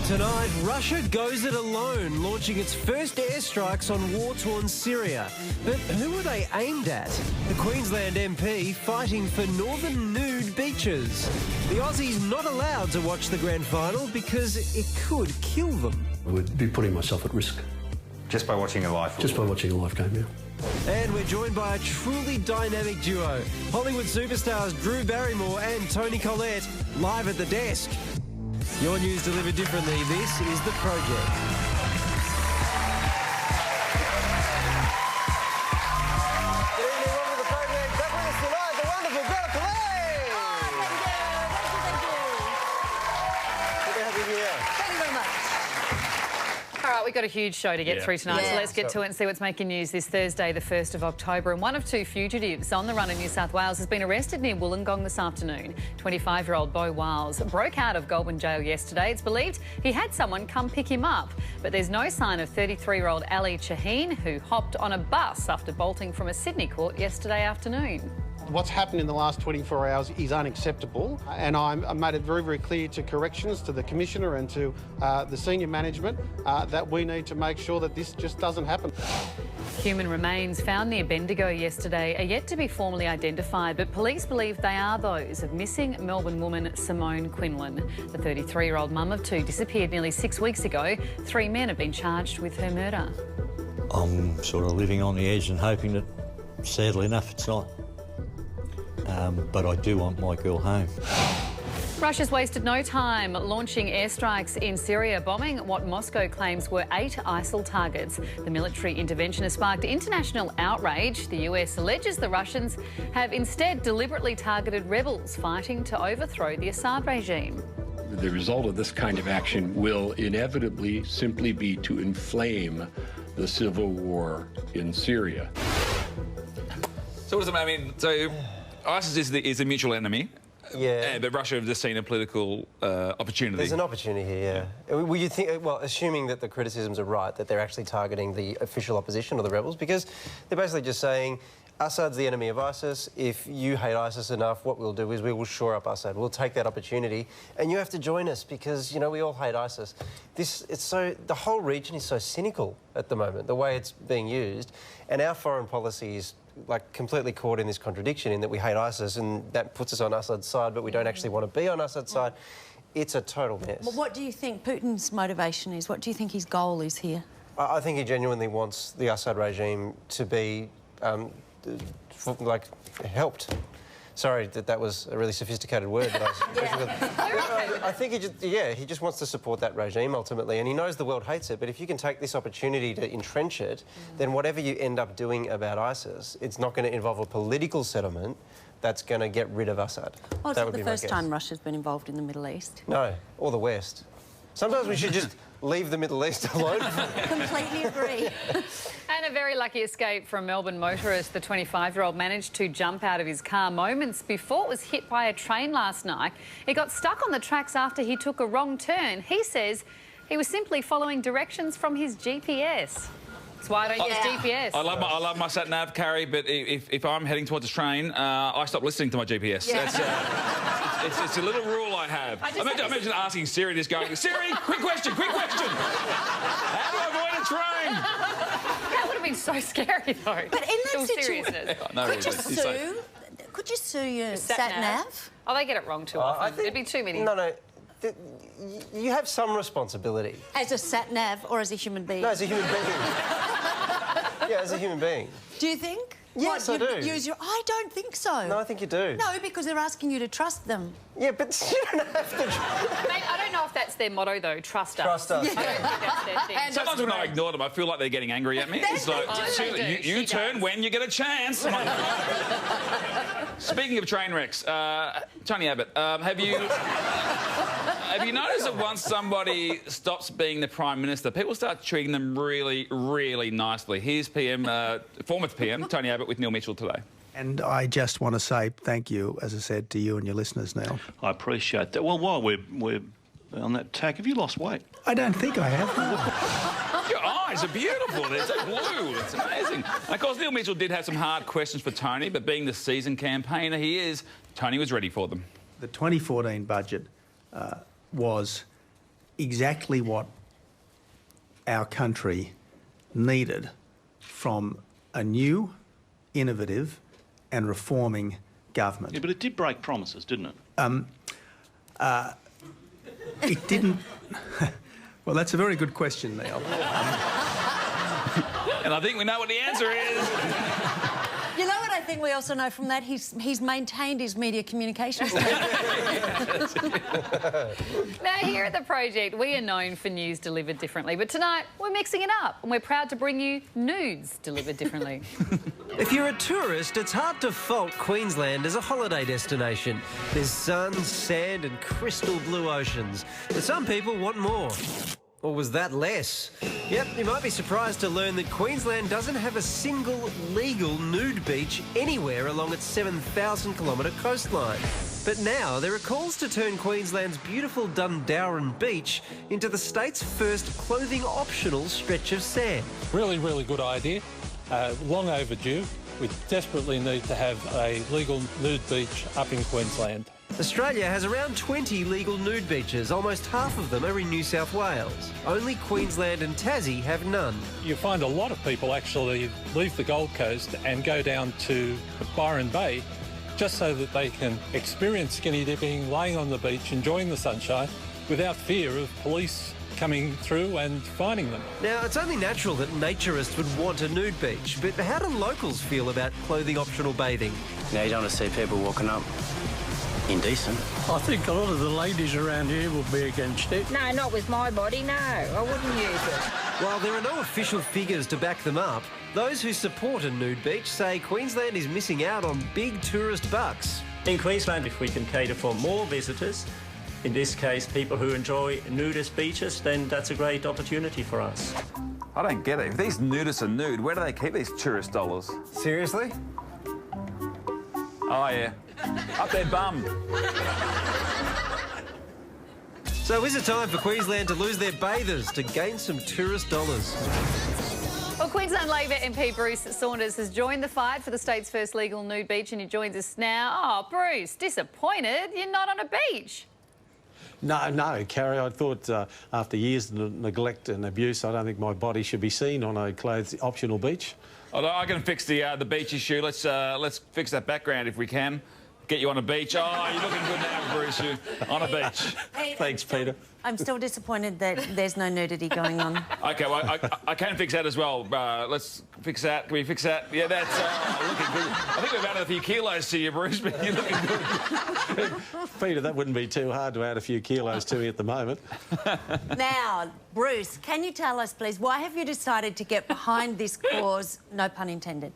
Tonight, Russia goes it alone, launching its first airstrikes on war-torn Syria. But who are they aimed at? The Queensland MP fighting for northern nude beaches. The Aussies not allowed to watch the grand final because it could kill them. I would be putting myself at risk. Just by watching a live Just by watching a live game, yeah. And we're joined by a truly dynamic duo. Hollywood superstars Drew Barrymore and Toni Collette, live at the desk. Your news delivered differently. This is The Project. Good evening, welcome to The Project. Back with us tonight, the wonderful Greta Collette. Thank you. Good to have you here. Thank you very much. All right, we've got a huge show to get through tonight, so let's get to it and see what's making news this Thursday, the 1st of October. And one of two fugitives on the run in New South Wales has been arrested near Wollongong this afternoon. 25-year-old Beau Wiles broke out of Goulburn Jail yesterday. It's believed he had someone come pick him up, but there's no sign of 33-year-old Ali Chaheen, who hopped on a bus after bolting from a Sydney court yesterday afternoon. What's happened in the last 24 hours is unacceptable, and I made it very, very clear to corrections, to the Commissioner and to the senior management that we need to make sure that this just doesn't happen. Human remains found near Bendigo yesterday are yet to be formally identified, but police believe they are those of missing Melbourne woman Simone Quinlan. The 33-year-old mum of two disappeared nearly 6 weeks ago. 3 men have been charged with her murder. I'm sort of living on the edge and hoping that, sadly enough, it's not. But I do want my girl home. Russia's wasted no time launching airstrikes in Syria, bombing what Moscow claims were 8 ISIL targets. The military intervention has sparked international outrage. The US alleges the Russians have instead deliberately targeted rebels fighting to overthrow the Assad regime. The result of this kind of action will inevitably simply be to inflame the civil war in Syria. So what does it mean? So ISIS is a mutual enemy. Yeah. But Russia have just seen a political opportunity. There's an opportunity here, yeah. Will you think, well, assuming that the criticisms are right, that they're actually targeting the official opposition or the rebels, because they're basically just saying, Assad's the enemy of ISIS. If you hate ISIS enough, what we'll do is we will shore up Assad. We'll take that opportunity, and you have to join us because, you know, we all hate ISIS. The whole region is so cynical at the moment, the way it's being used, and our foreign policy is like completely caught in this contradiction in that we hate ISIS and that puts us on Assad's side, but we don't actually want to be on Assad's side. It's a total mess. Well, what do you think Putin's motivation is? What do you think his goal is here? I think he genuinely wants the Assad regime to be, helped. Sorry that was a really sophisticated word. But I think he just wants to support that regime ultimately, and he knows the world hates it. But if you can take this opportunity to entrench it, then whatever you end up doing about ISIS, it's not going to involve a political settlement that's going to get rid of Assad. Well, it's not the first time Russia's been involved in the Middle East. No, or the West. Sometimes we should just leave the Middle East alone. Completely agree. And a very lucky escape from Melbourne motorist. The 25-year-old managed to jump out of his car moments before it was hit by a train last night. He got stuck on the tracks after he took a wrong turn. He says he was simply following directions from his GPS. That's why I don't use GPS. I love my sat-nav, Carrie, but if I'm heading towards a train, I stop listening to my GPS. Yeah. It's a little rule I have. Imagine asking Siri, just going, Siri, quick question, quick question. How do I avoid a train? That would have been so scary, though. But in that situation, No, could you sue your sat-nav? Oh, they get it wrong too often. There'd be too many. No. You have some responsibility. As a sat-nav or as a human being? No, as a human being. Yeah, as a human being. Do you think? Yes, I do. I don't think so. No, I think you do. No, because they're asking you to trust them. Yeah, but you don't have to... Mate, I don't know if that's their motto, though. Trust us. Trust us. I don't think that's their thing. Sometimes when I ignore them, I feel like they're getting angry at me. It's like, you turn when you get a chance. Speaking of train wrecks, Tony Abbott, have you noticed that once somebody stops being the Prime Minister, people start treating them really, really nicely? Here's former PM Tony Abbott with Neil Mitchell today. And I just want to say thank you, as I said, to you and your listeners, Neil. I appreciate that. Well, while we're on that tack, have you lost weight? I don't think I have. Your eyes are beautiful. They're so blue. It's amazing. And of course, Neil Mitchell did have some hard questions for Tony, but being the seasoned campaigner he is, Tony was ready for them. The 2014 budget was exactly what our country needed from a new, innovative and reforming government. Yeah, but it did break promises, didn't it? It didn't... Well, that's a very good question, Neil. And I think we know what the answer is. You know what I think we also know from that? He's maintained his media communications team. Now, here at the Project, we are known for news delivered differently, but tonight we're mixing it up and we're proud to bring you nudes delivered differently. If you're a tourist, it's hard to fault Queensland as a holiday destination. There's sun, sand and crystal blue oceans. But some people want more. Or was that less? Yep, you might be surprised to learn that Queensland doesn't have a single legal nude beach anywhere along its 7,000-kilometre coastline. But now there are calls to turn Queensland's beautiful Dundowran beach into the state's first clothing-optional stretch of sand. Really, really good idea. Long overdue. We desperately need to have a legal nude beach up in Queensland. Australia has around 20 legal nude beaches. Almost half of them are in New South Wales. Only Queensland and Tassie have none. You find a lot of people actually leave the Gold Coast and go down to Byron Bay just so that they can experience skinny dipping, laying on the beach, enjoying the sunshine without fear of police coming through and finding them. Now, it's only natural that naturists would want a nude beach, but how do locals feel about clothing-optional bathing? Now, you don't want to see people walking up indecent. I think a lot of the ladies around here will be against it. No, not with my body, no. I wouldn't use it. While there are no official figures to back them up, those who support a nude beach say Queensland is missing out on big tourist bucks. In Queensland, if we can cater for more visitors, in this case, people who enjoy nudist beaches, then that's a great opportunity for us. I don't get it. If these nudists are nude, where do they keep these tourist dollars? Seriously? Oh, yeah. Up their bum. So is it time for Queensland to lose their bathers to gain some tourist dollars? Well, Queensland Labor MP Bruce Saunders has joined the fight for the state's first legal nude beach and he joins us now. Oh, Bruce, disappointed you're not on a beach. No, Carrie, I thought after years of neglect and abuse, I don't think my body should be seen on a clothes-optional beach. Although I can fix the beach issue. Let's fix that background if we can. Get you on a beach. Oh, you're looking good now, Bruce. You on a beach. Thanks, Peter. I'm still disappointed that there's no nudity going on. OK, well, I can fix that as well. Let's fix that. Can we fix that? Yeah, that's looking good. I think we've added a few kilos to you, Bruce, but you're looking good. Peter, that wouldn't be too hard to add a few kilos to me at the moment. Now, Bruce, can you tell us, please, why have you decided to get behind this cause, no pun intended?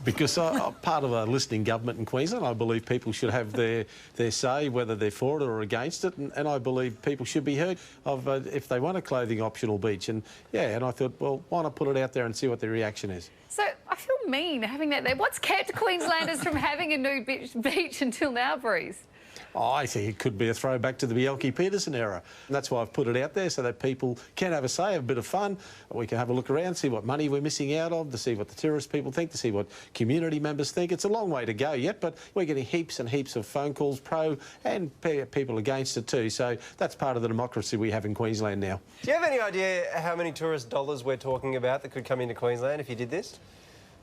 Because I'm part of a listening government in Queensland. I believe people should have their say, whether they're for it or against it, and I believe people should be heard of if they want a clothing optional beach. And I thought, well, why not put it out there and see what the reaction is? So I feel mean having that there. What's kept Queenslanders from having a nude beach until now, Bruce? Oh, I think it could be a throwback to the Bjelke-Petersen era. And that's why I've put it out there, so that people can have a say, have a bit of fun. We can have a look around, see what money we're missing out of, to see what the tourist people think, to see what community members think. It's a long way to go yet, but we're getting heaps and heaps of phone calls, pro and people against it too. So that's part of the democracy we have in Queensland now. Do you have any idea how many tourist dollars we're talking about that could come into Queensland if you did this?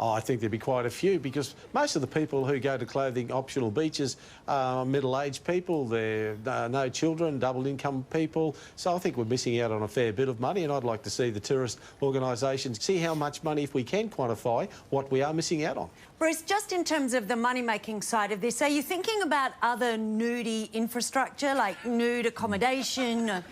Oh, I think there'd be quite a few, because most of the people who go to clothing optional beaches are middle-aged people. They're no children, double-income people. So I think we're missing out on a fair bit of money, and I'd like to see the tourist organisations see how much money, if we can quantify, what we are missing out on. Bruce, just in terms of the money-making side of this, are you thinking about other nudie infrastructure, like nude accommodation,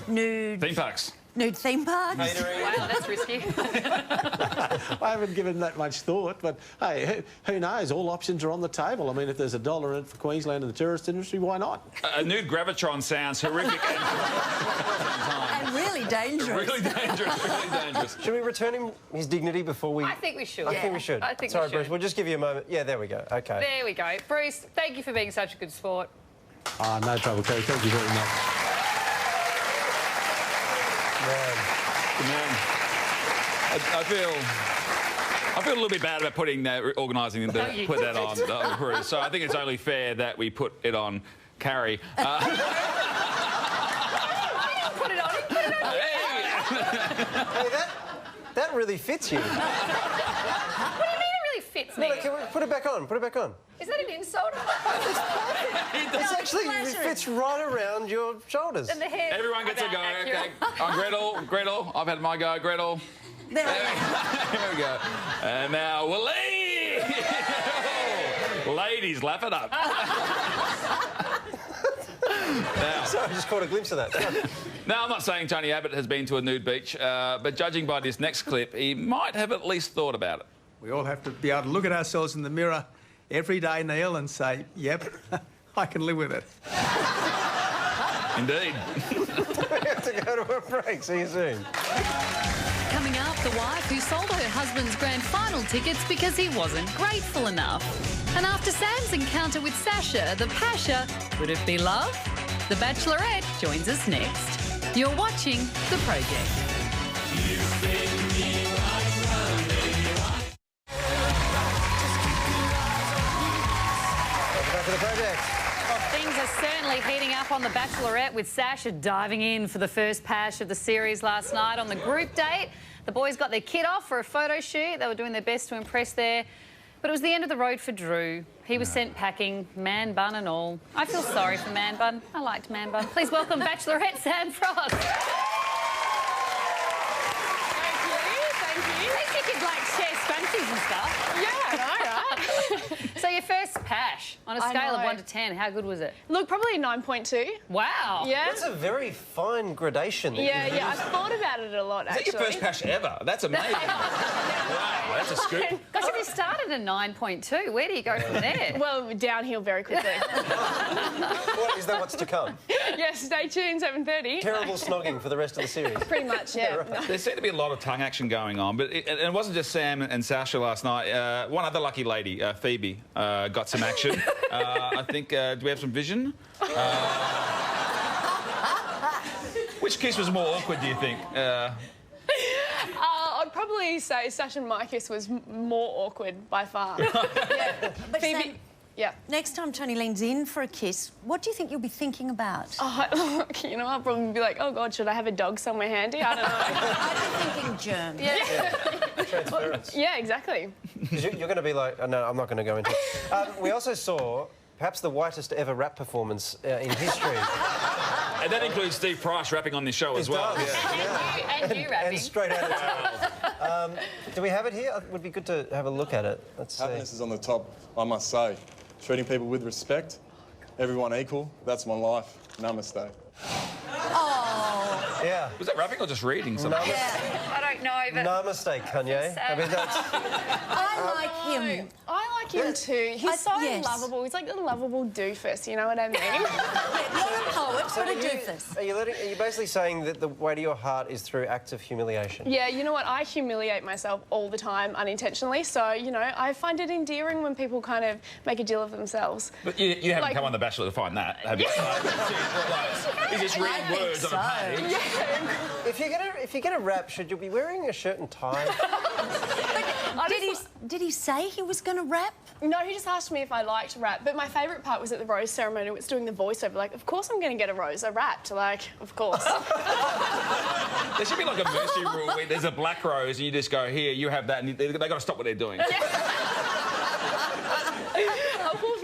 nude... Theme parks. Nude theme parks? Wow, that's risky. I haven't given that much thought, but hey, who knows? All options are on the table. I mean, if there's a dollar in it for Queensland and the tourist industry, why not? A nude gravitron sounds horrific and really dangerous. Really dangerous. Should we return him his dignity before we... I think we should. I think we should. Sorry, Bruce, we'll just give you a moment. Yeah, there we go. OK. There we go. Bruce, thank you for being such a good sport. No trouble, Kerry. Thank you very much. Man. I feel a little bit bad about putting that, organising the put that on Bruce. So I think it's only fair that we put it on Carrie. Hey, that really fits you. What do you mean it really fits me? No, can we put it back on? Put it back on. Is that an insult? It's actually, it fits right around your shoulders. And the hair. Everyone gets a go. Okay. Gretel, I've had my go. Gretel. There we go. And now Willie. Ladies, laugh it up. Now, Sorry, I just caught a glimpse of that. now, I'm not saying Tony Abbott has been to a nude beach, but judging by this next clip, he might have at least thought about it. We all have to be able to look at ourselves in the mirror every day, Neil, and say, yep, I can live with it. Indeed. We have to go to a break. See you soon. Coming up, the wife who sold her husband's grand final tickets because he wasn't grateful enough. And after Sam's encounter with Sasha, the Pasha, could it be love? The Bachelorette joins us next. You're watching The Project. Welcome back to The Project. Well, things are certainly heating up on The Bachelorette with Sasha diving in for the first pash of the series last night on the group date. The boys got their kit off for a photo shoot. They were doing their best to impress there. But it was the end of the road for Drew. He was sent packing, man bun and all. I feel sorry for man bun. I liked man bun. Please welcome Bachelorette Sam Frost. Thank you. At least you could, like, share scrunchies and stuff. Yeah, I know, right? So your first pash, on a scale of 1 to 10, how good was it? Look, probably a 9.2. Wow. Yeah. That's a very fine gradation. Yeah, I've thought about it a lot, actually. Is that your first pash ever? That's amazing. Wow, that's a scoop. Gosh, if you started at 9.2, where do you go from there? Well, downhill very quickly. What, is that what's to come? Yes, stay tuned, 7:30. Terrible snogging for the rest of the series. Pretty much, yeah. Right. There seemed to be a lot of tongue action going on, but it wasn't just Sam and Sasha last night. One other lucky lady, Phoebe, got some action. I think, do we have some vision? Which kiss was more awkward, do you think? I'd probably say Sasha and my kiss was more awkward by far. Yeah. But Phoebe... Sam, Yeah. next time Tony leans in for a kiss, what do you think you'll be thinking about? Oh, you know, I'll probably be like, oh, God, should I have a dog somewhere handy? I don't know. I'd be thinking germs. Yeah. Transference. Yeah, exactly. You're going to be like, oh, no, I'm not going to go into it. We also saw perhaps the whitest ever rap performance in history. And that includes Steve Price rapping on this show as well. Yeah. And you rapping. And straight out of town. Do we have it here? It would be good to have a look at it. Let's see. Happiness is on the top, I must say. Treating people with respect, everyone equal, that's my life. Namaste. Oh. Yeah. Was that rapping or just reading something? I don't know, but... Namaste, Kanye. I mean, that's... I like him. I like him too. He's so yes. lovable. He's like the lovable doofus, you know what I mean? Not a poet, but a doofus. Are you basically saying that the way to your heart is through acts of humiliation? Yeah, you know what? I humiliate myself all the time unintentionally. So, you know, I find it endearing when people kind of make a deal of themselves. But you haven't come on The Bachelor to find that, have you? You're just reading words on a page. Yeah. If you're gonna rap, should you be wearing a shirt and tie? Did he say he was going to rap? No, he just asked me if I liked rap. But my favourite part was at the rose ceremony. It was doing the voiceover. Like, of course I'm going to get a rose. I rapped. Like, of course. There should be like a mercy rule where there's a black rose and you just go, here, you have that, and they've got to stop what they're doing.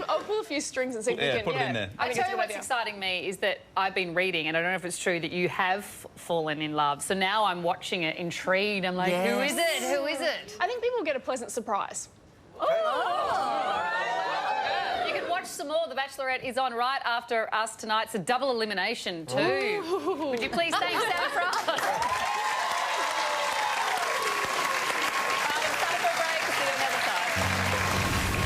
I'll pull a few strings and see if we can... put it in there. I tell you what's exciting me is that I've been reading, and I don't know if it's true, that you have fallen in love. So now I'm watching it intrigued. I'm like, who is it? Who is it? I think people get a pleasant surprise. Oh! You can watch some more. The Bachelorette is on right after us tonight. It's a double elimination too. Ooh. Would you please thank Sam Frost?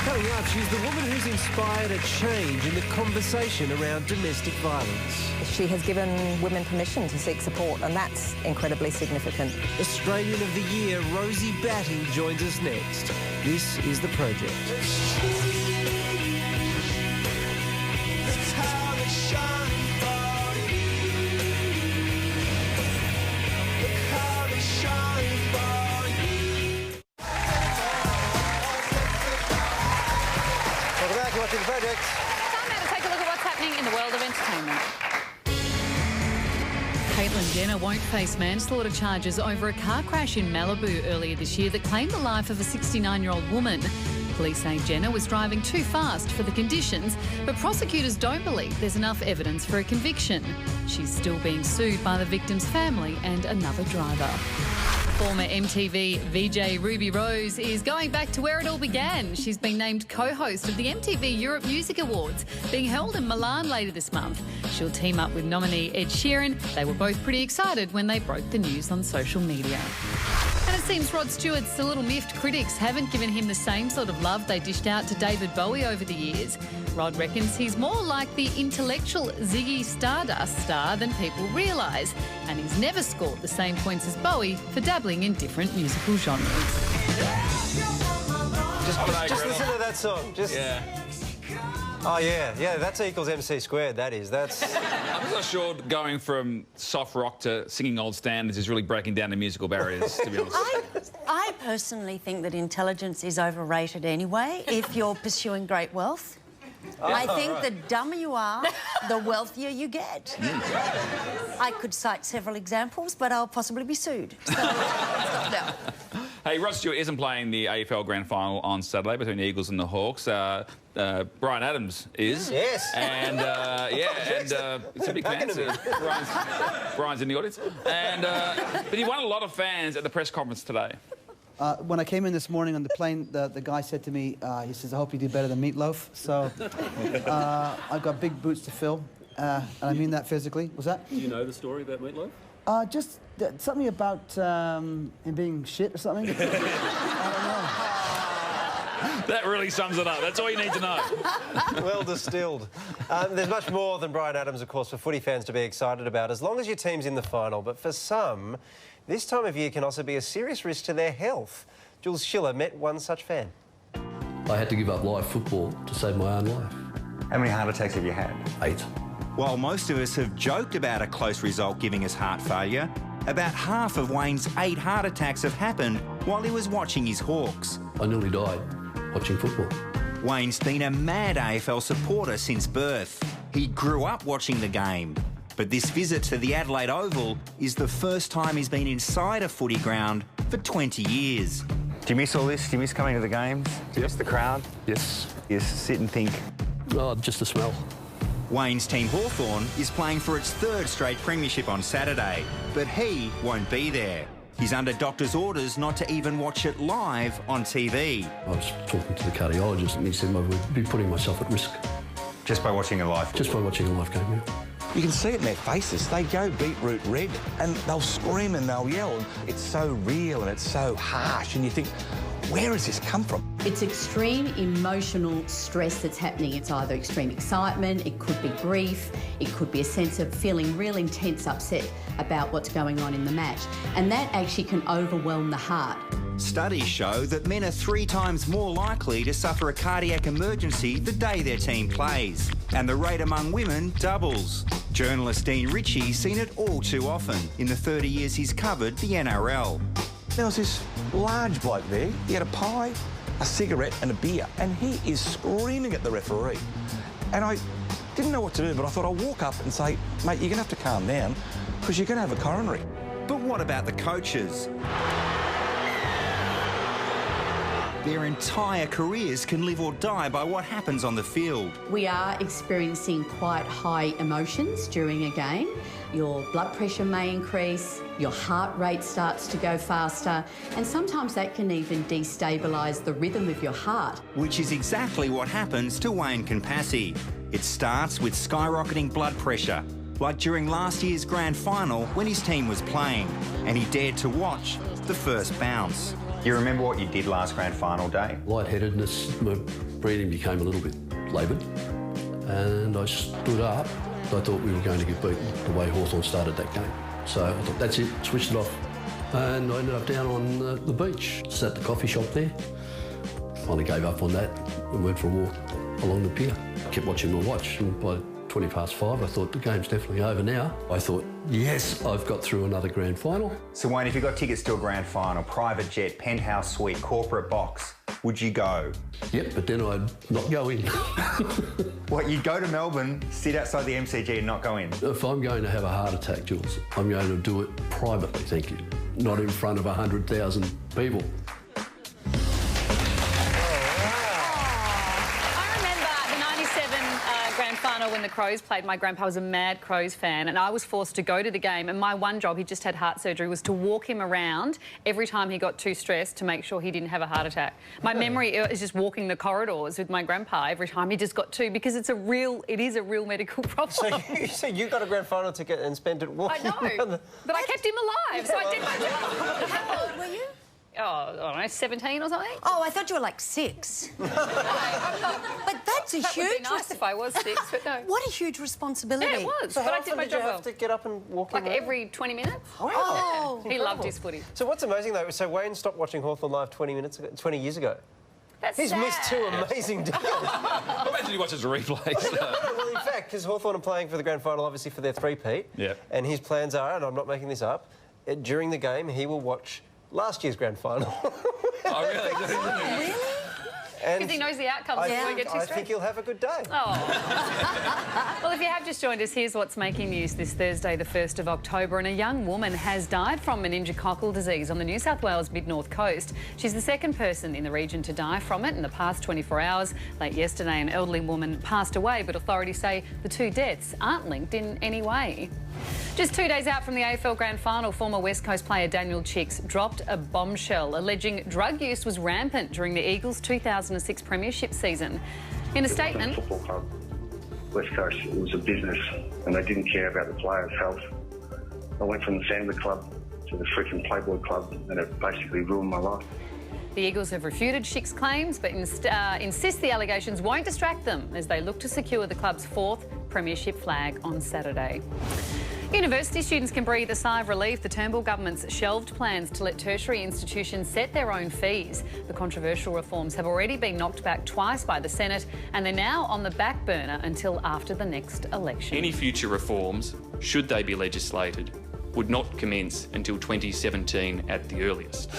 Coming up, she's the woman who's inspired a change in the conversation around domestic violence. She has given women permission to seek support, and that's incredibly significant. Australian of the Year, Rosie Batty, joins us next. This is The Project. Welcome back, you're watching The Project. Time now to take a look at what's happening in the world of entertainment. Caitlyn Jenner won't face manslaughter charges over a car crash in Malibu earlier this year that claimed the life of a 69-year-old woman. Police say Jenner was driving too fast for the conditions, but prosecutors don't believe there's enough evidence for a conviction. She's still being sued by the victim's family and another driver. Former MTV VJ Ruby Rose is going back to where it all began. She's been named co-host of the MTV Europe Music Awards, being held in Milan later this month. She'll team up with nominee Ed Sheeran. They were both pretty excited when they broke the news on social media. And it seems Rod Stewart's a little miffed. Critics haven't given him the same sort of love they dished out to David Bowie over the years. Rod reckons he's more like the intellectual Ziggy Stardust star than people realise, and he's never scored the same points as Bowie for dabbling in different musical genres. Just listen to that song. Yeah. Oh, yeah, that's equals MC squared, that is. That's... I'm just not sure going from soft rock to singing old standards is really breaking down the musical barriers, to be honest. I personally think that intelligence is overrated anyway if you're pursuing great wealth. I think the dumber you are, the wealthier you get. I could cite several examples, but I'll possibly be sued. So, stop now. Hey, Rod Stewart isn't playing the AFL Grand Final on Saturday between the Eagles and the Hawks. Brian Adams is. Yes. And, it's a big fan. Brian's in the audience. And, but he won a lot of fans at the press conference today. When I came in this morning on the plane, the guy said to me, he says, I hope you do better than Meatloaf. So I've got big boots to fill, and I mean that physically. Was that? Do you know the story about Meatloaf? Just something about him being shit or something. I don't know. That really sums it up. That's all you need to know. Well distilled. There's much more than Brian Adams, of course, for footy fans to be excited about, as long as your team's in the final. But for some, this time of year can also be a serious risk to their health. Jules Schiller met one such fan. I had to give up live football to save my own life. How many heart attacks have you had? 8. While most of us have joked about a close result giving us heart failure, about half of Wayne's 8 heart attacks have happened while he was watching his Hawks. I nearly died watching football. Wayne's been a mad AFL supporter since birth. He grew up watching the game. But this visit to the Adelaide Oval is the first time he's been inside a footy ground for 20 years. Do you miss all this? Do you miss coming to the games? Do you miss the crowd? Yes. You sit and think. Oh, just the smell. Wayne's team Hawthorn is playing for its 3rd straight premiership on Saturday, but he won't be there. He's under doctor's orders not to even watch it live on TV. I was talking to the cardiologist and he said I would be putting myself at risk. Just by watching a live? Just by watching a live game, yeah. You can see it in their faces. They go beetroot red and they'll scream and they'll yell. It's so real and it's so harsh and you think, where has this come from? It's extreme emotional stress that's happening. It's either extreme excitement, it could be grief, it could be a sense of feeling real intense upset about what's going on in the match. And that actually can overwhelm the heart. Studies show that men are 3 times more likely to suffer a cardiac emergency the day their team plays. And the rate among women doubles. Journalist Dean Ritchie's seen it all too often in the 30 years he's covered the NRL. There was this large bloke there. He had a pie, a cigarette and a beer, and he is screaming at the referee. And I didn't know what to do, but I thought I'll walk up and say, mate, you're going to have to calm down because you're going to have a coronary. But what about the coaches? Their entire careers can live or die by what happens on the field. We are experiencing quite high emotions during a game. Your blood pressure may increase, your heart rate starts to go faster, and sometimes that can even destabilise the rhythm of your heart. Which is exactly what happens to Wayne Compassi. It starts with skyrocketing blood pressure, like during last year's grand final when his team was playing, and he dared to watch the first bounce. Do you remember what you did last grand final day? Lightheadedness, my breathing became a little bit laboured, and I stood up. I thought we were going to get beaten the way Hawthorn started that game. So I thought, that's it, switched it off. And I ended up down on the beach, sat at the coffee shop there. Finally gave up on that and went for a walk along the pier. Kept watching my watch, and by 20 past 5, I thought the game's definitely over now. I thought, yes, I've got through another grand final. So Wayne, if you got tickets to a grand final, private jet, penthouse suite, corporate box, would you go? Yep, but then I'd not go in. What, you'd go to Melbourne, sit outside the MCG and not go in? If I'm going to have a heart attack, Jules, I'm going to do it privately, thank you. Not in front of 100,000 people. Grand final when the Crows played. My grandpa was a mad Crows fan and I was forced to go to the game, and my one job, he just had heart surgery, was to walk him around every time he got too stressed to make sure he didn't have a heart attack. My memory is just walking the corridors with my grandpa every time he just got too, because it is a real medical problem. So you got a grand final ticket and spent it walking around the... But I kept him alive, so I did my job. How old were you? Oh, I don't know, 17 or something? Oh, I thought you were like 6. But that's a that huge... would be nice if I was 6, but no. What a huge responsibility. Yeah, it was. So but how I did often my did you job have to get up and walk like around? every 20 minutes. Wow. Oh, he loved his footy. So what's amazing, though, so Wayne stopped watching Hawthorn live 20 years ago. That's He's sad. missed 2 amazing days. Imagine he watches replays. Well, in fact, because Hawthorn are playing for the grand final, obviously, for their three-peat. Yeah. And his plans are, and I'm not making this up, during the game, he will watch last year's grand final. Oh, really? really? Because he knows the outcome, so we get too I stressed. think he'll have a good day. Oh. Well, if you have just joined us, here's what's making news this Thursday, the 1st of October, and a young woman has died from meningococcal disease on the New South Wales mid-north coast. She's the second person in the region to die from it in the past 24 hours. Late yesterday, an elderly woman passed away, but authorities say the 2 deaths aren't linked in any way. Just 2 days out from the AFL Grand Final, former West Coast player Daniel Chicks dropped a bombshell alleging drug use was rampant during the Eagles' 2006 premiership season. In a statement... Football club, West Coast, it was a business and they didn't care about the players' health. I went from the family club to the freaking Playboy club and it basically ruined my life. The Eagles have refuted Schick's claims but insist the allegations won't distract them as they look to secure the club's 4th premiership flag on Saturday. University students can breathe a sigh of relief. The Turnbull government's shelved plans to let tertiary institutions set their own fees. The controversial reforms have already been knocked back twice by the Senate and they're now on the back burner until after the next election. Any future reforms, should they be legislated, would not commence until 2017 at the earliest.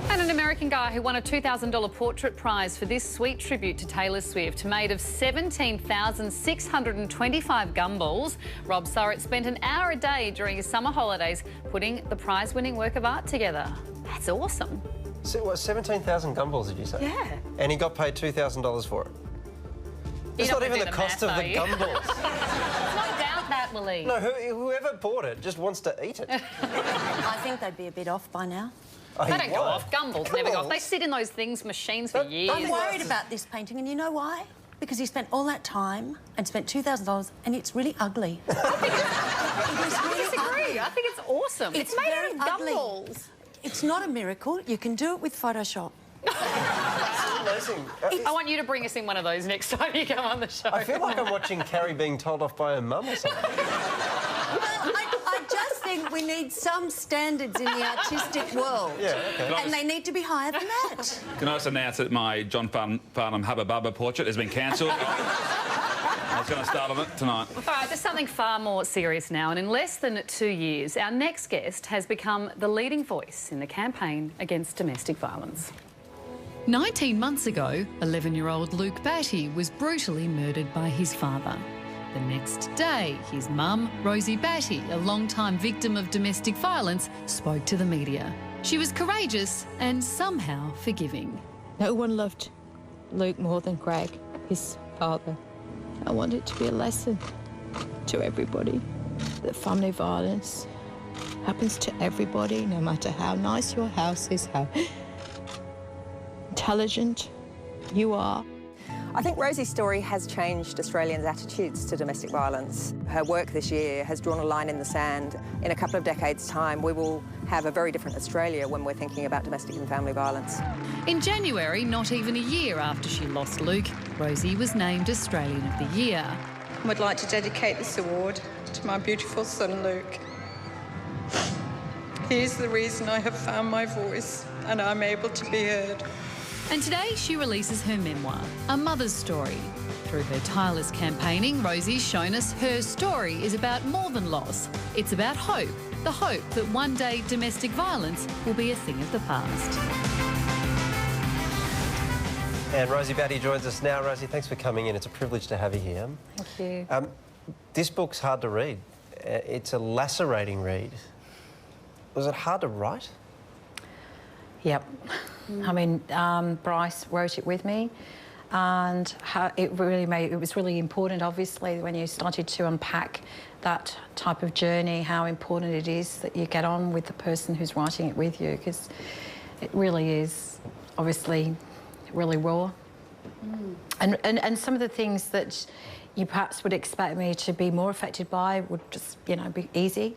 And an American guy who won a $2,000 portrait prize for this sweet tribute to Taylor Swift, made of 17,625 gumballs. Rob Surratt spent an hour a day during his summer holidays putting the prize-winning work of art together. That's awesome. So what, 17,000 gumballs, did you say? Yeah. And he got paid $2,000 for it? It's not even the cost of the gumballs. That, Willie. No, whoever bought it just wants to eat it. I think they'd be a bit off by now. They don't go off. Gumballs never go off. They sit in those machines for years. I'm worried about this painting, and you know why? Because he spent all that time and spent $2,000, and it's really ugly. I disagree. I think it's awesome. It's made very out of gumballs. It's not a miracle. You can do it with Photoshop. Amazing. I want you to bring us in one of those next time you come on the show. I feel like I'm watching Carrie being told off by her mum or something. I just think we need some standards in the artistic world. Yeah, okay. And they need to be higher than that. Can I just announce that my John Farnham Hubba Bubba portrait has been cancelled? I was going to start on it tonight. All right, there's something far more serious now, and in less than 2 years, our next guest has become the leading voice in the campaign against domestic violence. 19 months ago, 11-year-old Luke Batty was brutally murdered by his father. The next day, his mum, Rosie Batty, a long-time victim of domestic violence, spoke to the media. She was courageous and somehow forgiving. No one loved Luke more than Greg, his father. I want it to be a lesson to everybody that family violence happens to everybody, no matter how nice your house is, how intelligent you are. I think Rosie's story has changed Australians' attitudes to domestic violence. Her work this year has drawn a line in the sand. In a couple of decades' time, we will have a very different Australia when we're thinking about domestic and family violence. In January, not even a year after she lost Luke, Rosie was named Australian of the Year. I would like to dedicate this award to my beautiful son, Luke. He is the reason I have found my voice and I'm able to be heard. And today she releases her memoir, A Mother's Story. Through her tireless campaigning, Rosie's shown us her story is about more than loss. It's about hope, the hope that one day domestic violence will be a thing of the past. And Rosie Batty joins us now. Rosie, thanks for coming in. It's a privilege to have you here. Thank you. This book's hard to read. It's a lacerating read. Was it hard to write? Yep. I mean, Bryce wrote it with me, and it was really important, obviously, when you started to unpack that type of journey, how important it is that you get on with the person who's writing it with you, because it really is, obviously, really raw. And some of the things that you perhaps would expect me to be more affected by would just, you know, be easy.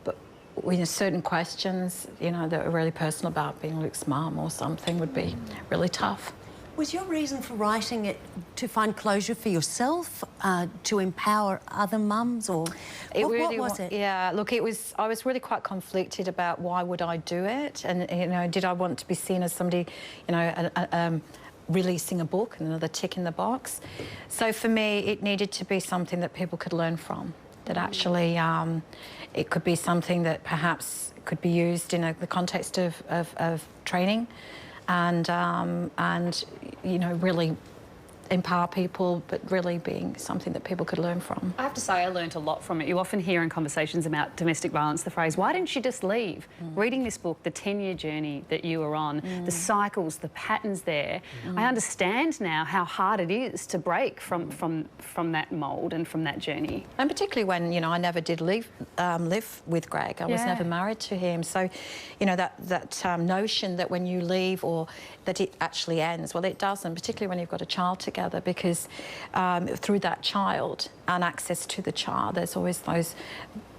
But with certain questions, you know, that are really personal about being Luke's mum or something would be really tough. Was your reason for writing it to find closure for yourself, to empower other mums, or what was it? Yeah, look, I was really quite conflicted about why would I do it, and, you know, did I want to be seen as somebody, you know, releasing a book and another tick in the box. So for me, it needed to be something that people could learn from, that actually it could be something that perhaps could be used in the context of training and you know, really empower people, but really being something that people could learn from. I have to say, I learnt a lot from it. You often hear in conversations about domestic violence the phrase, why didn't you just leave? Reading this book, the 10-year journey that you were on, the cycles, the patterns there, I understand now how hard it is to break from that mould and from that journey. And particularly when, you know, I never did live with Greg. I was never married to him. So, you know, that notion that when you leave or that it actually ends, well, it doesn't, particularly when you've got a child together, because through that child and access to the child, there's always those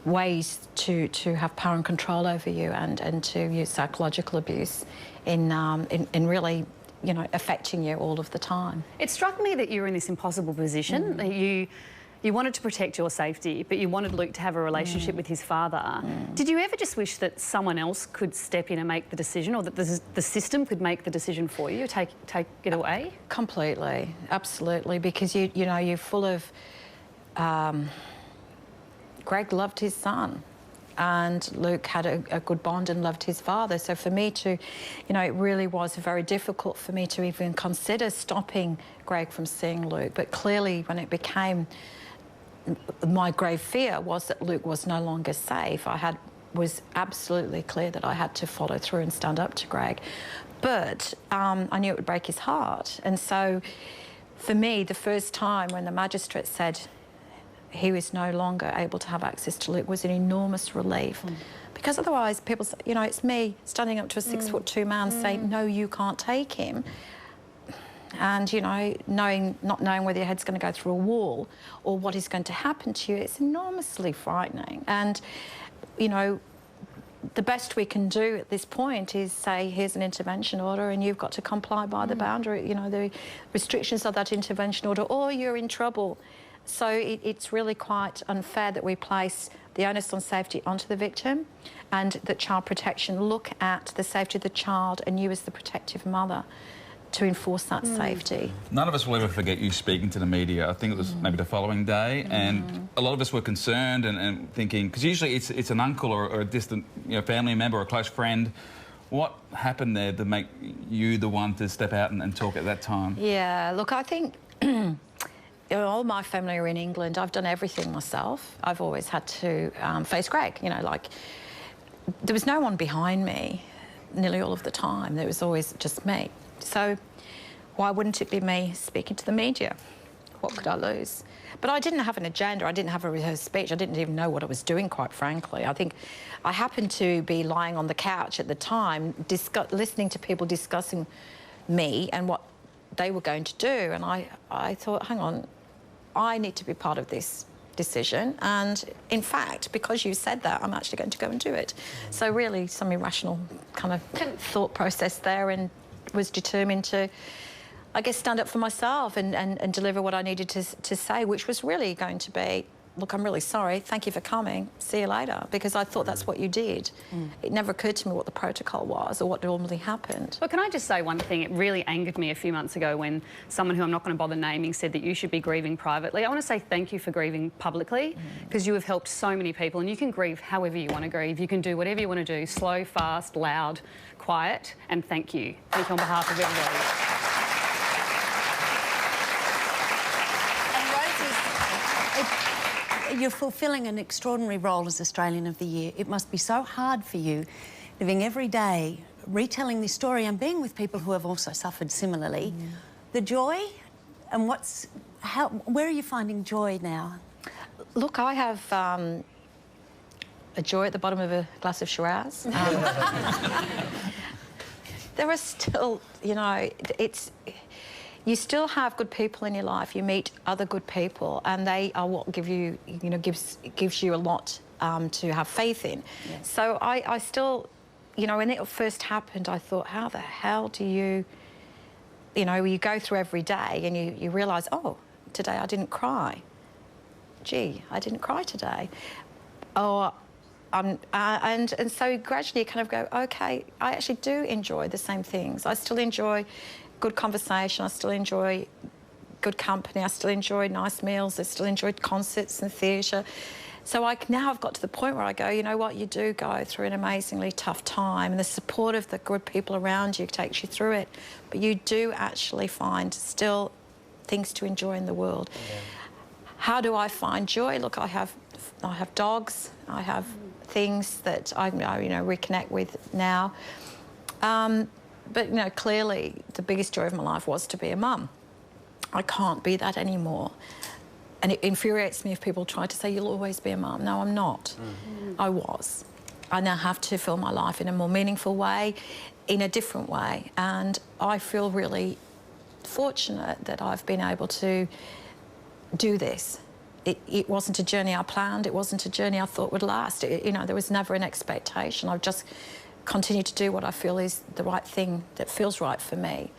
ways to have power and control over you and to use psychological abuse in really, you know, affecting you all of the time. It struck me that you were in this impossible position. You wanted to protect your safety, but you wanted Luke to have a relationship with his father. Did you ever just wish that someone else could step in and make the decision, or that the system could make the decision for you, take it away? Completely, absolutely, because you know, you're full of... Greg loved his son, and Luke had a good bond and loved his father. So for me to, you know, it really was very difficult for me to even consider stopping Greg from seeing Luke. But clearly, when it became... my grave fear was that Luke was no longer safe. Was absolutely clear that I had to follow through and stand up to Greg. But I knew it would break his heart. And so for me, the first time when the magistrate said he was no longer able to have access to Luke was an enormous relief. Because otherwise people say, you know, it's me standing up to a 6'2" man saying, no, you can't take him. And, you know, not knowing whether your head's going to go through a wall or what is going to happen to you, it's enormously frightening. And, you know, the best we can do at this point is say, here's an intervention order and you've got to comply by the boundary, you know, the restrictions of that intervention order, or you're in trouble. So it's really quite unfair that we place the onus on safety onto the victim, and that child protection look at the safety of the child and you as the protective mother to enforce that safety. None of us will ever forget you speaking to the media. I think it was maybe the following day, and a lot of us were concerned and thinking, because usually it's an uncle or a distant, you know, family member or a close friend. What happened there to make you the one to step out and talk at that time? Yeah, look, I think all my family are in England. I've done everything myself. I've always had to face Greg, you know, like, there was no one behind me nearly all of the time. There was always just me. So why wouldn't it be me speaking to the media? What could I lose? But I didn't have an agenda. I didn't have a rehearsed speech. I didn't even know what I was doing, quite frankly. I think I happened to be lying on the couch at the time, listening to people discussing me and what they were going to do. And I thought, hang on, I need to be part of this decision. And in fact, because you said that, I'm actually going to go and do it. So really some irrational kind of thought process there, and was determined to, I guess, stand up for myself and deliver what I needed to say, which was really going to be look, I'm really sorry, thank you for coming, see you later, because I thought that's what you did. It never occurred to me what the protocol was or what normally happened. Well, can I just say one thing? It really angered me a few months ago when someone who I'm not going to bother naming said that you should be grieving privately. I want to say thank you for grieving publicly, because you have helped so many people, and you can grieve however you want to grieve. You can do whatever you want to do, slow, fast, loud, quiet, and thank you. Thank you on behalf of everybody. You're fulfilling an extraordinary role as Australian of the Year. It must be so hard for you, living every day, retelling this story and being with people who have also suffered similarly. The joy, and where are you finding joy now? Look, I have a joy at the bottom of a glass of Shiraz. There are still, you know, you still have good people in your life. You meet other good people, and they are what gives you a lot to have faith in. Yes. So I still, you know, when it first happened, I thought, how the hell do you go through every day and you realise, oh, today I didn't cry. Gee, I didn't cry today. Or and so gradually you kind of go, okay, I actually do enjoy the same things. I still enjoy good conversation, I still enjoy good company, I still enjoy nice meals, I still enjoy concerts and theatre. So now I've got to the point where I go, you know what, you do go through an amazingly tough time, and the support of the good people around you takes you through it, but you do actually find still things to enjoy in the world. Yeah. How do I find joy? Look, I have dogs, I have things that I reconnect with now. But, you know, clearly the biggest joy of my life was to be a mum. I can't be that anymore. And it infuriates me if people try to say, you'll always be a mum. No, I'm not. I was. I now have to fill my life in a more meaningful way, in a different way. And I feel really fortunate that I've been able to do this. It wasn't a journey I planned. It wasn't a journey I thought would last. There was never an expectation. I've just continue to do what I feel is the right thing that feels right for me,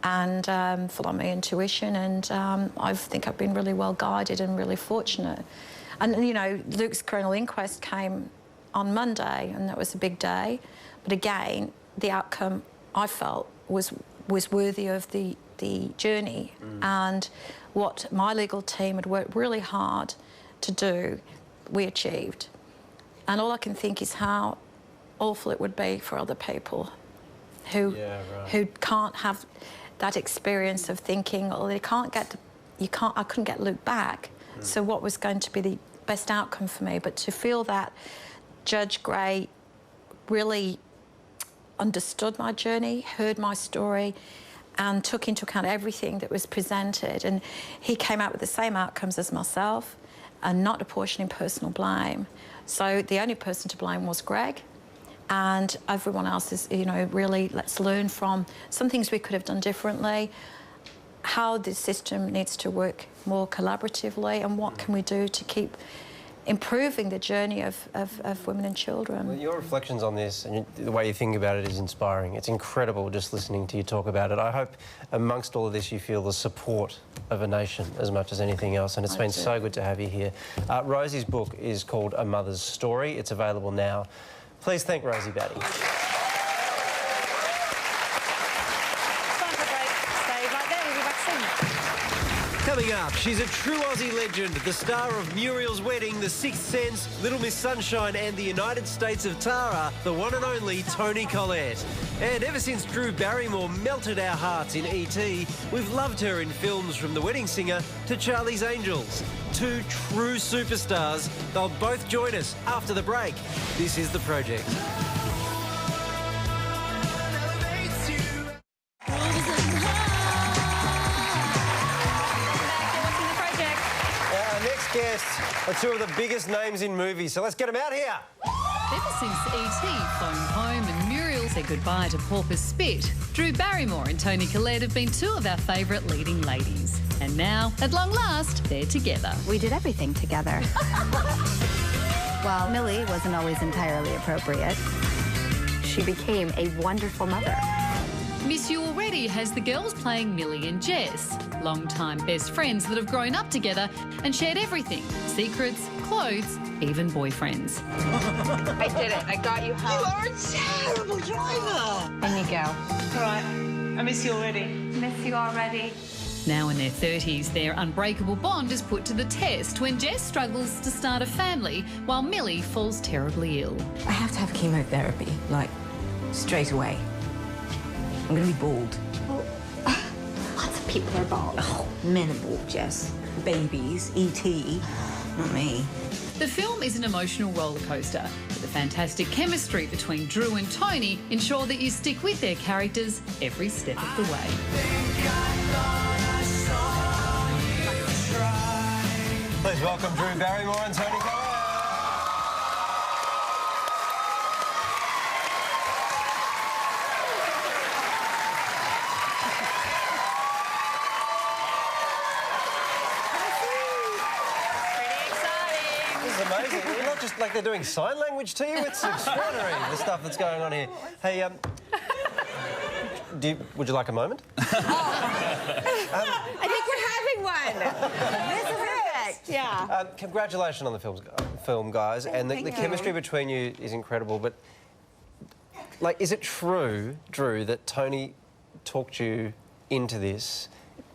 and follow my intuition, and I think I've been really well guided and really fortunate. And, you know, Luke's coronial inquest came on Monday, and that was a big day, but again, the outcome I felt was worthy of the journey, and what my legal team had worked really hard to do, we achieved. And all I can think is how awful it would be for other people who can't have that experience of thinking, oh, I couldn't get Luke back. So what was going to be the best outcome for me? But to feel that Judge Gray really understood my journey, heard my story, and took into account everything that was presented, and he came out with the same outcomes as myself, and not apportioning personal blame. So the only person to blame was Greg. And everyone else is, you know, really, let's learn from some things we could have done differently, how the system needs to work more collaboratively, and what can we do to keep improving the journey of women and children. Well, your reflections on this and the way you think about it is inspiring. It's incredible just listening to you talk about it. I hope amongst all of this you feel the support of a nation as much as anything else, and it's been so good to have you here. Rosie's book is called A Mother's Story. It's available now. Please thank Rosie Batty. Coming up, she's a true Aussie legend, the star of Muriel's Wedding, The Sixth Sense, Little Miss Sunshine and The United States of Tara, the one and only Toni Collette. And ever since Drew Barrymore melted our hearts in E.T., we've loved her in films from The Wedding Singer to Charlie's Angels. Two true superstars. They'll both join us after the break. This is The Project. Guests are two of the biggest names in movies, so let's get them out here. Ever since E.T. phoned home and Muriel said goodbye to Porpoise Spit, Drew Barrymore and Toni Collette have been two of our favourite leading ladies. And now, at long last, they're together. We did everything together. While Millie wasn't always entirely appropriate, she became a wonderful mother. Miss You Already has the girls playing Millie and Jess, long-time best friends that have grown up together and shared everything, secrets, clothes, even boyfriends. I did it. I got you home. You are a terrible driver. In you go. All right. I miss you already. Miss you already. Now in their 30s, their unbreakable bond is put to the test when Jess struggles to start a family while Millie falls terribly ill. I have to have chemotherapy, like, straight away. I'm going to be bald. Well, lots of people are bald. Oh, men are bald, Jess. Babies, E.T., not me. The film is an emotional roller coaster, but the fantastic chemistry between Drew and Tony ensure that you stick with their characters every step of the way. Please welcome Drew Barrymore and Tony Collette. Amazing. You're not just like they're doing sign language to you. It's extraordinary, the stuff that's going on here. Hey, would you like a moment? I think we're having one. This is perfect. Yeah. Congratulations on the film, guys. And the chemistry between you is incredible. But, like, is it true, Drew, that Tony talked you into this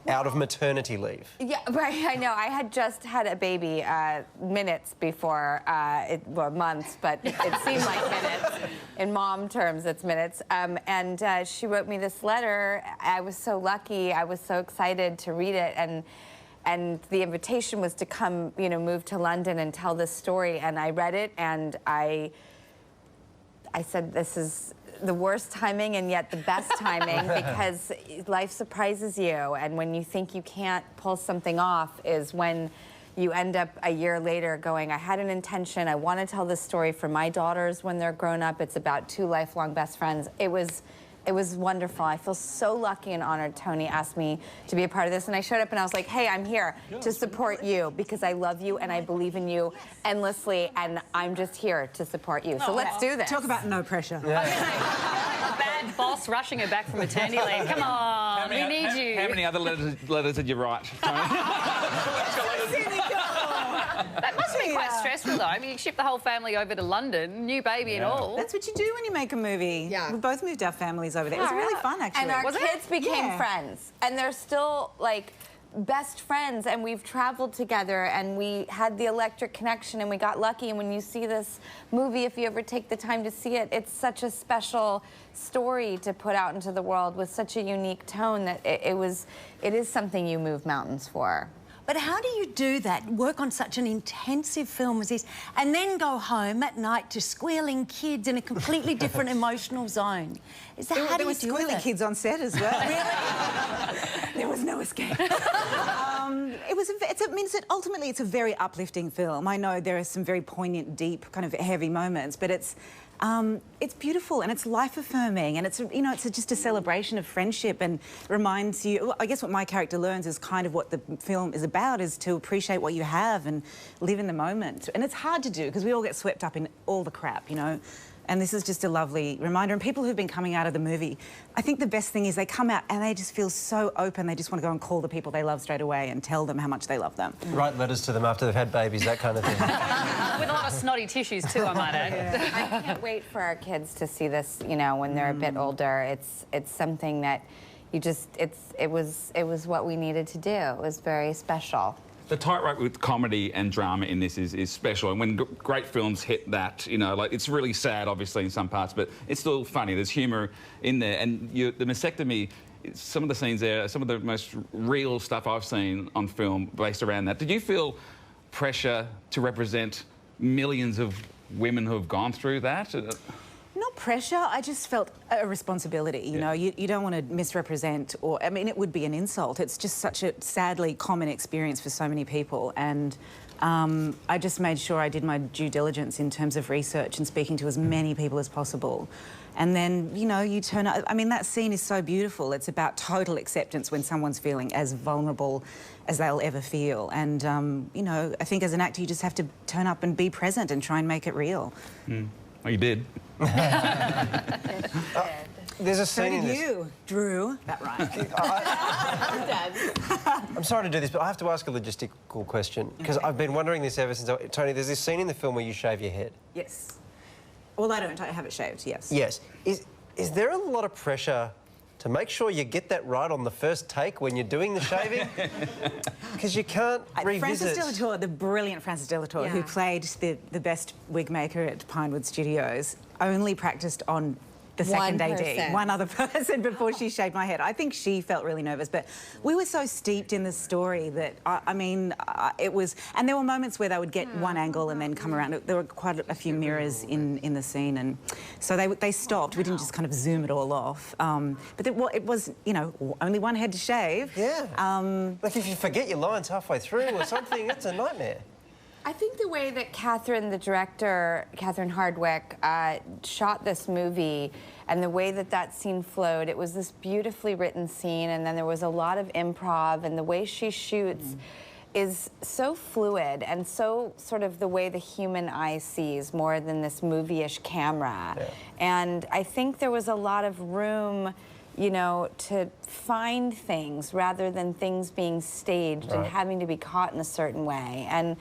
out of maternity leave? Yeah, right, I know. I had just had a baby minutes before, well, months, but it seemed like minutes. In mom terms, it's minutes. And she wrote me this letter. I was so lucky. I was so excited to read it. And the invitation was to come, you know, move to London and tell this story. And I read it, and I said, this is the worst timing and yet the best timing, because life surprises you, and when you think you can't pull something off is when you end up a year later going, I had an intention, I want to tell this story for my daughters when they're grown up. It's about two lifelong best friends. It was wonderful. I feel so lucky and honored Tony asked me to be a part of this, and I showed up and I was like, hey, I'm here to support you because I love you and I believe in you endlessly, and I'm just here to support you. So let's do this. Talk about no pressure. Yeah. Bad boss rushing her back from maternity leave. Come on, we need you. How many other letters did you write, Tony? That must have been quite stressful, though. I mean, you ship the whole family over to London, new baby and all. That's what you do when you make a movie. Yeah. We both moved our families over there. It was really fun, actually. And our kids became friends. And they're still, like, best friends. And we've traveled together, and we had the electric connection, and we got lucky. And when you see this movie, if you ever take the time to see it, it's such a special story to put out into the world with such a unique tone that it is something you move mountains for. But how do you do that, work on such an intensive film as this, and then go home at night to squealing kids in a completely different emotional zone? Is that, how do you do squealing that? kids on set as well. Really? There was no escape. Ultimately, it's a very uplifting film. I know there are some very poignant, deep, kind of heavy moments, but it's beautiful and it's life-affirming, and it's just a celebration of friendship, and reminds you. I guess what my character learns is kind of what the film is about, is to appreciate what you have and live in the moment. And it's hard to do because we all get swept up in all the crap, you know. And this is just a lovely reminder. And people who've been coming out of the movie, I think the best thing is they come out and they just feel so open. They just want to go and call the people they love straight away and tell them how much they love them. Write letters to them after they've had babies, that kind of thing. With a lot of snotty tissues too, I might add. I can't wait for our kids to see this, you know, when they're a bit older. It's something that you just, it was what we needed to do. It was very special. The tightrope with comedy and drama in this is special, and when great films hit that, you know, like, it's really sad, obviously, in some parts, but it's still funny. There's humour in there, and the mastectomy, some of the scenes there, some of the most real stuff I've seen on film based around that. Did you feel pressure to represent millions of women who have gone through that? Not pressure, I just felt a responsibility, you know. You don't want to misrepresent, or, I mean, it would be an insult. It's just such a sadly common experience for so many people, and I just made sure I did my due diligence in terms of research and speaking to as many people as possible. And then, you know, you turn up. I mean, that scene is so beautiful. It's about total acceptance when someone's feeling as vulnerable as they'll ever feel. And, you know, I think as an actor, you just have to turn up and be present and try and make it real. Well, you did. There's a So scene in did this. you, Drew. That right. I'm sorry to do this, but I have to ask a logistical question because I've been wondering this ever since. Tony, there's this scene in the film where you shave your head. Yes. Well, I don't. I have it shaved, yes. Yes. Is there a lot of pressure to make sure you get that right on the first take when you're doing the shaving? Because you can't revisit... Francis Delator, the brilliant Francis Delator, who played the best wig maker at Pinewood Studios, only practised on the second AD, one other person, before she shaved my head. I think she felt really nervous, but we were so steeped in the story that, it was... And there were moments where they would get one angle and then come around. There were quite a few mirrors in the scene, and so they stopped. We didn't just kind of zoom it all off. But it was, you know, only one head to shave. Yeah. Like if you forget your lines halfway through or something, it's a nightmare. I think the way that Catherine, the director, Catherine Hardwicke, shot this movie and the way that that scene flowed, it was this beautifully written scene, and then there was a lot of improv, and the way she shoots is so fluid and so sort of the way the human eye sees more than this movie-ish camera. And I think there was a lot of room, you know, to find things rather than things being staged and having to be caught in a certain way. And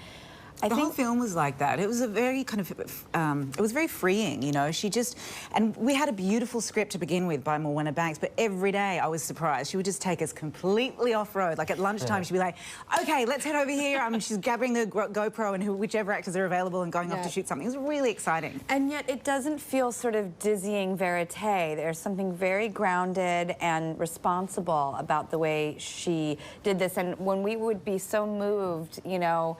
I the think whole film was like that. It was a very kind of, it was very freeing, you know. She just, and we had a beautiful script to begin with by Morwenna Banks, but every day I was surprised. She would just take us completely off-road. Like at lunchtime, she'd be like, okay, let's head over here. She's grabbing the GoPro and whichever actors are available and going off to shoot something. It was really exciting. And yet it doesn't feel sort of dizzying verite. There's something very grounded and responsible about the way she did this. And when we would be so moved, you know,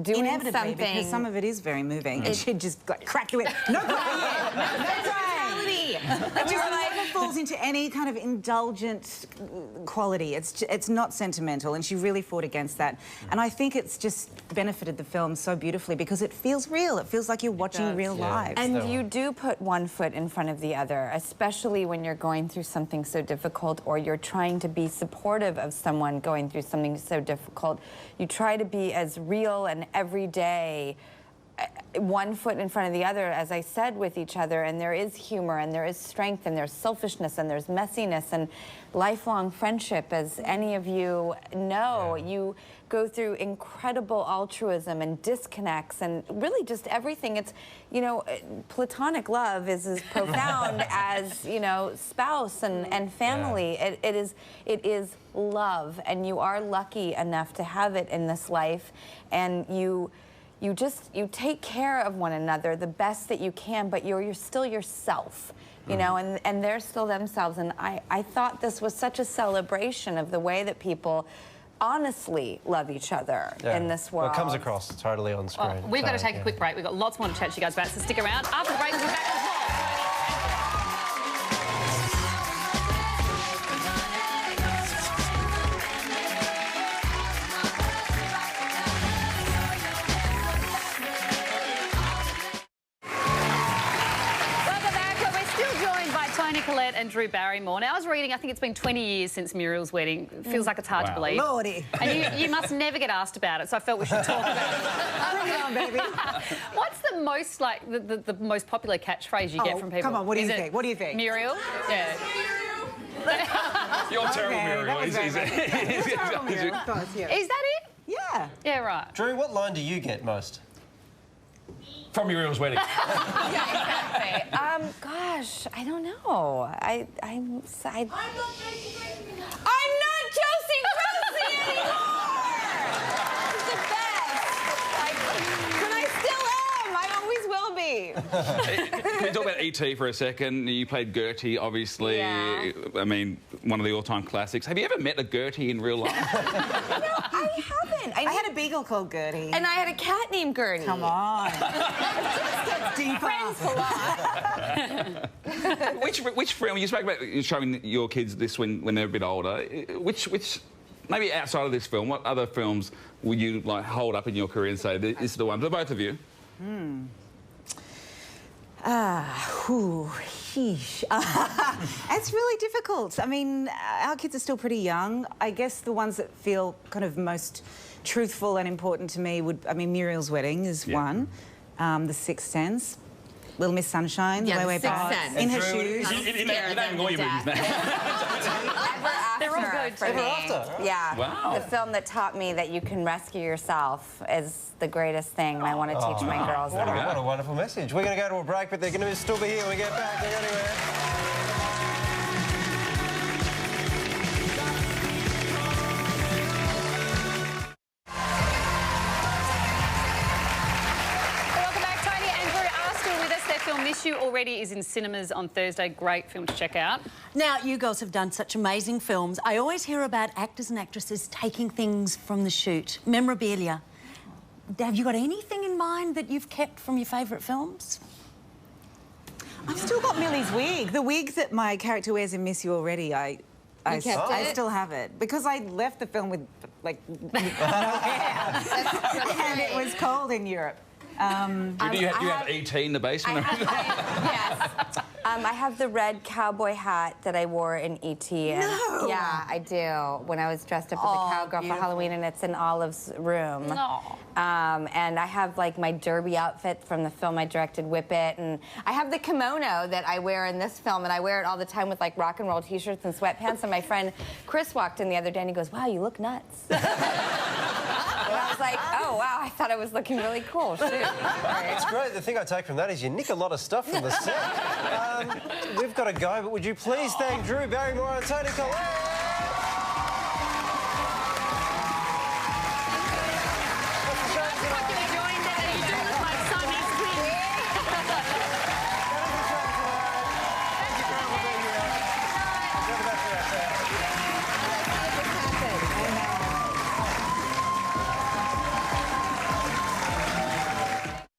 doing Inevitably, something, because some of it is very moving. And she'd just like crack the whip. No crying! No sexuality! It just never falls into any kind of indulgent quality. It's not sentimental, and she really fought against that. And I think it's just benefited the film so beautifully because it feels real. It feels like you're watching real lives. And you do put one foot in front of the other, especially when you're going through something so difficult or you're trying to be supportive of someone going through something so difficult. You try to be as real and everyday, one foot in front of the other, as I said, with each other. And there is humor, and there is strength, and there's selfishness, and there's messiness, and lifelong friendship. As any of you know, you go through incredible altruism and disconnects and really just everything. It's, you know, platonic love is as profound as, you know, spouse and family. It is love, and you are lucky enough to have it in this life, and you take care of one another the best that you can, but you're still yourself, you know, and they're still themselves. And I thought this was such a celebration of the way that people honestly love each other in this world. Well, it comes across totally on screen. Well, we've got to take a quick break. We've got lots more to chat to you guys about, so stick around. After the break, we'll be back with more. And Drew Barrymore. Now, I was reading, I think it's been 20 years since Muriel's wedding. It feels like it's hard to believe. Lordy. And you must never get asked about it, so I felt we should talk about it. Bring it on, baby. What's the most, like, the most popular catchphrase you get from people? Come on, what do you think? What do you think? Muriel? Yeah. You're terrible, Muriel. Is that it? Yeah. Yeah, right. Drew, what line do you get most? From Muriel's wedding. Yeah, exactly. Gosh, I don't know. I'm not Chelsea Gracie anymore! It's the best. But I still am. I always will be. Can we talk about E.T. for a second? You played Gertie, obviously. Yeah. I mean, one of the all-time classics. Have you ever met a Gertie in real life? No, I haven't. I had a beagle called Gertie. And I had a cat named Gertie. Come on. Get deeper. Friends a lot. Which film, you spoke about showing your kids this when they're a bit older. Which, maybe outside of this film, what other films would you like hold up in your career and say, this is the one, for both of you? Sheesh. It's really difficult. I mean, our kids are still pretty young. I guess the ones that feel kind of most truthful and important to me would, I mean, Muriel's Wedding is one, The Sixth Sense. Little Miss Sunshine, the way we're back. In her shoes. You don't even call your movies, man. They're all good for me. Yeah. Wow. The film that taught me that you can rescue yourself is the greatest thing, and I want to teach my girls that. What a wonderful message. We're going to go to a break, but they're going to still be here when we get back. Don't go anywhere. Miss You already is in cinemas on Thursday. Great film to check out. Now, you girls have done such amazing films. I always hear about actors and actresses taking things from the shoot, memorabilia. Have you got anything in mind that you've kept from your favourite films? I've still got Millie's wig. The wig that my character wears in Miss You Already, I still have it. Because I left the film with, like, no hair. And it was cold in Europe. Do you have E.T. in the basement? Yes. I have the red cowboy hat that I wore in E.T. No! Yeah, I do. When I was dressed up as a cowgirl for Halloween, and it's in Olive's room. No. And I have, like, my derby outfit from the film I directed, Whip It, and I have the kimono that I wear in this film, and I wear it all the time with, like, rock and roll T-shirts and sweatpants, and my friend Chris walked in the other day, and he goes, wow, you look nuts. And I was like, oh, wow, I thought I was looking really cool. Shoot. It's great. The thing I take from that is you nick a lot of stuff from the set. We've got to go, but would you please thank Drew Barrymore and Tony Collette?